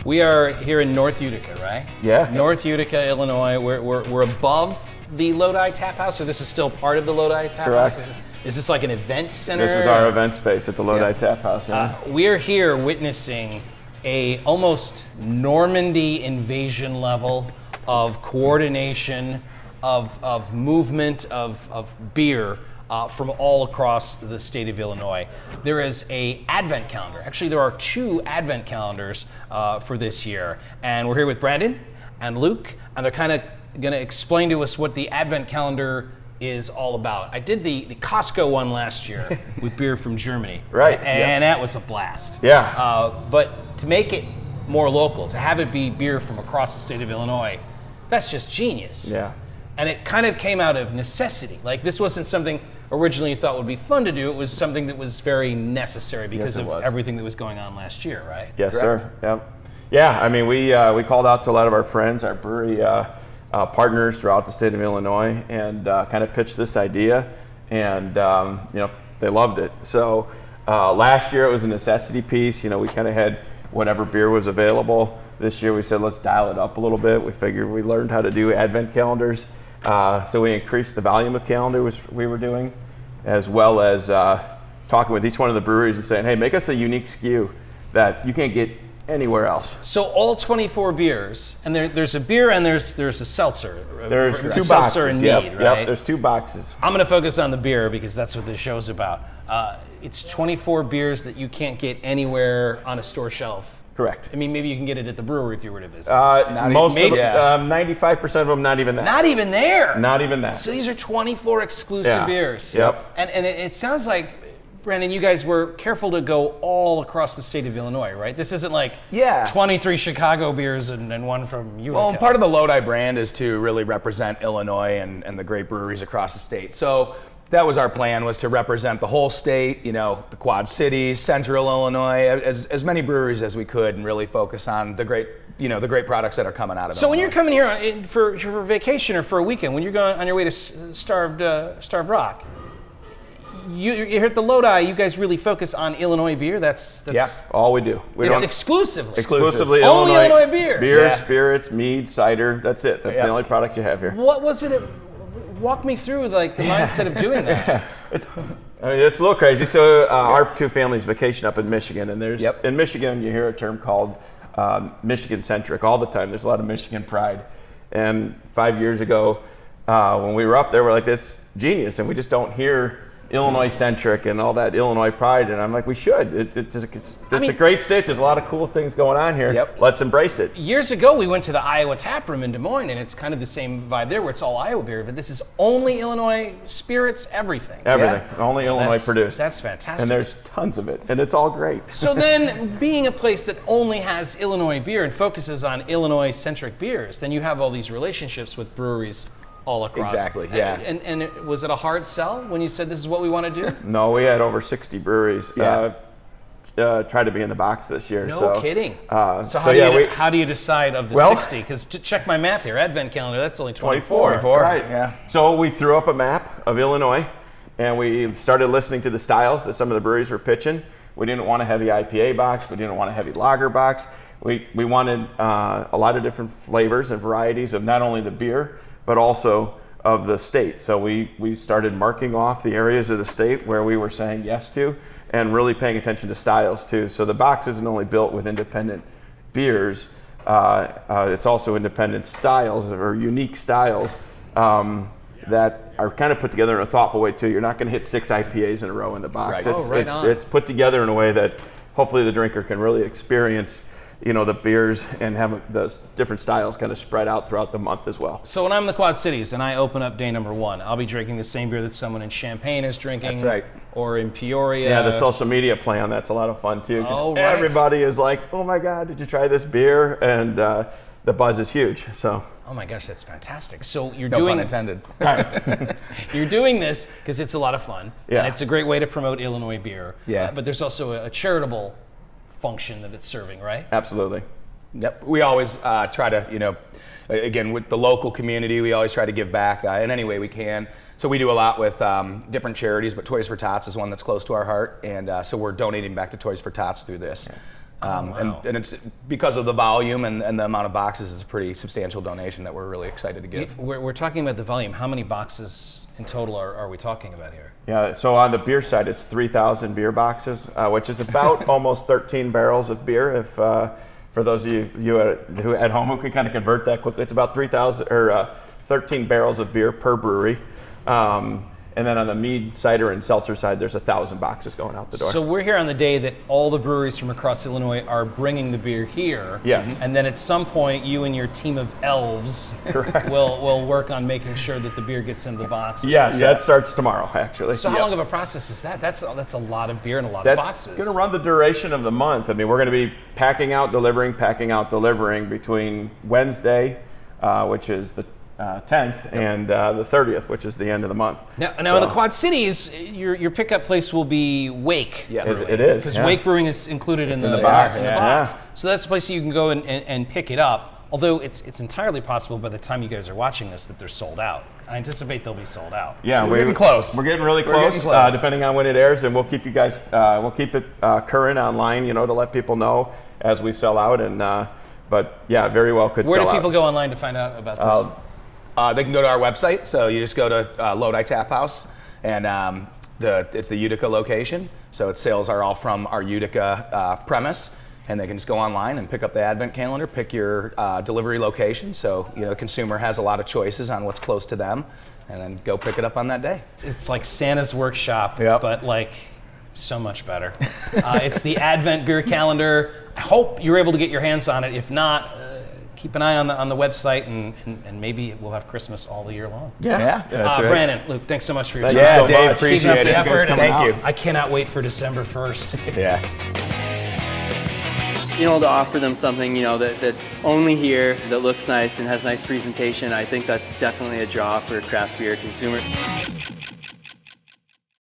We are here in North Utica, right? Yeah. North Utica, Illinois. We're above the Lodi Tap House, so this is still part of the Lodi Tap Correct. House? Is this like an event center? This is our event space at the Lodi Tap House. We are here witnessing a almost Normandy invasion level of coordination, of movement, of beer from all across the state of Illinois. There is a advent calendar. Actually, there are 2 advent calendars for this year. And we're here with Brandon and Luke, and they're kind of going to explain to us what the advent calendar is all about. I did the Costco one last year with beer from Germany. Right. And that was a blast. Yeah. But to make it more local, to have it be beer from across the state of Illinois, that's just genius. Yeah. And it kind of came out of necessity. Like, this wasn't something originally you thought would be fun to do. It was something that was very necessary because of everything that was going on last year, right? Yes, sir. Yep. Yeah, I mean, we called out to a lot of our friends, our brewery partners throughout the state of Illinois, and kind of pitched this idea, and they loved it. So last year it was a necessity piece. We kind of had whatever beer was available. This year we said, let's dial it up a little bit. We figured we learned how to do advent calendars. So we increased the volume of calendars we were doing, as well as talking with each one of the breweries and saying, hey, make us a unique SKU that you can't get anywhere else. So all 24 beers, and there's a beer and there's a seltzer. There's a 2 seltzer boxes. and Yep, mead, right? Yep, there's 2 boxes. I'm going to focus on the beer because that's what this show's about. It's 24 beers that you can't get anywhere on a store shelf. Correct. I mean, maybe you can get it at the brewery if you were to visit. 95% of them, not even that. Not even there. Not even that. So these are 24 exclusive beers. Yep. And it sounds like, Brandon, you guys were careful to go all across the state of Illinois, right? This isn't like 23 Chicago beers and one from Utica. Well, part of the Lodi brand is to really represent Illinois and the great breweries across the state. So that was our plan, was to represent the whole state, the Quad Cities, Central Illinois, as many breweries as we could, and really focus on the great products that are coming out of it. So when you're coming here for vacation or for a weekend, when you're going on your way to Starved Rock, you're here at the Lodi, you guys really focus on Illinois beer? That's all we do. It's exclusively Exclusively only Illinois beer. Beer, spirits, mead, cider. That's it. That's the only product you have here. What was it? Walk me through the mindset of doing that. It's a little crazy. So our 2 families vacation up in Michigan, and there's in Michigan you hear a term called Michigan centric all the time. There's a lot of Michigan pride. And 5 years ago, when we were up there, we're like, this genius, and we just don't hear Illinois centric and all that Illinois pride, and I'm like, we should. It's a great state. There's a lot of cool things going on here. Yep. Let's embrace it. Years ago, we went to the Iowa Tap Room in Des Moines, and it's kind of the same vibe there, where it's all Iowa beer, but this is only Illinois spirits, everything. Everything. Only Illinois produced. That's fantastic. And there's tons of it, and it's all great. So then, being a place that only has Illinois beer and focuses on Illinois-centric beers, then you have all these relationships with breweries all across. Exactly, yeah. And was it a hard sell when you said this is what we want to do? No, we had over 60 breweries try to be in the box this year. No kidding. So how do you decide of the 60? Because to check my math here, Advent calendar, that's only 24. Right. Yeah. So we threw up a map of Illinois, and we started listening to the styles that some of the breweries were pitching. We didn't want a heavy IPA box. We didn't want a heavy lager box. We wanted a lot of different flavors and varieties of not only the beer, but also of the state. So we started marking off the areas of the state where we were saying yes to, and really paying attention to styles too. So the box isn't only built with independent beers, it's also independent styles or unique styles that are kind of put together in a thoughtful way too. You're not going to hit 6 IPAs in a row in the box. Right. It's put together in a way that hopefully the drinker can really experience the beers and have the different styles kind of spread out throughout the month as well. So when I'm in the Quad Cities and I open up day number 1, I'll be drinking the same beer that someone in Champaign is drinking. That's right. Or in Peoria. Yeah, the social media play on that's a lot of fun too. Oh, right. Everybody is like, oh my God, did you try this beer? And the buzz is huge. So. Oh my gosh, that's fantastic. So you're no doing pun intended. You're doing this because it's a lot of fun. Yeah. And it's a great way to promote Illinois beer. Yeah. But there's also a charitable function that it's serving, right? Absolutely. Yep. We always try to, again, with the local community, we always try to give back in any way we can. So we do a lot with different charities, but Toys for Tots is one that's close to our heart. And so we're donating back to Toys for Tots through this. And it's because of the volume and the amount of boxes, it's a pretty substantial donation that we're really excited to give. We're talking about the volume. How many boxes in total are we talking about here? Yeah, so on the beer side, it's 3,000 beer boxes, which is about almost 13 barrels of beer. If for those of you who at home who can kind of convert that quickly, it's about 13 barrels of beer per brewery. And then on the mead, cider, and seltzer side, there's 1,000 boxes going out the door. So we're here on the day that all the breweries from across Illinois are bringing the beer here. Yes. And then at some point, you and your team of elves will work on making sure that the beer gets into the boxes. Yes, that starts tomorrow, actually. So how long of a process is that? That's a lot of beer and a lot of boxes. That's going to run the duration of the month. I mean, we're going to be packing out, delivering between Wednesday, which is the 10th, and the 30th, which is the end of the month. Now in the Quad Cities, your pickup place will be Wake. Yes. It is. Because Wake Brewing is included in the box. in the box. So that's the place you can go and pick it up. Although it's entirely possible by the time you guys are watching this that they're sold out. I anticipate they'll be sold out. Yeah, we're getting close. We're getting really close, depending on when it airs, and we'll keep you guys, we'll keep it current online, to let people know as we sell out. And but yeah, very well could sell out. Where do people go online to find out about this? They can go to our website. So you just go to Lodi Tap House, and it's the Utica location. So its sales are all from our Utica premise, and they can just go online and pick up the Advent calendar, pick your delivery location. So the consumer has a lot of choices on what's close to them, and then go pick it up on that day. It's like Santa's workshop, Yep. but like so much better. It's the Advent beer calendar. I hope you're able to get your hands on it. If not, keep an eye on the website, and maybe we'll have Christmas all the year long. Yeah. That's right. Brandon, Luke, thanks so much for your time. Yeah, so Dave, much. appreciate Keep up it. the effort. Thank you. I cannot wait for December 1st. Yeah. To offer them something, that's only here, that looks nice and has nice presentation, I think that's definitely a draw for craft beer consumers.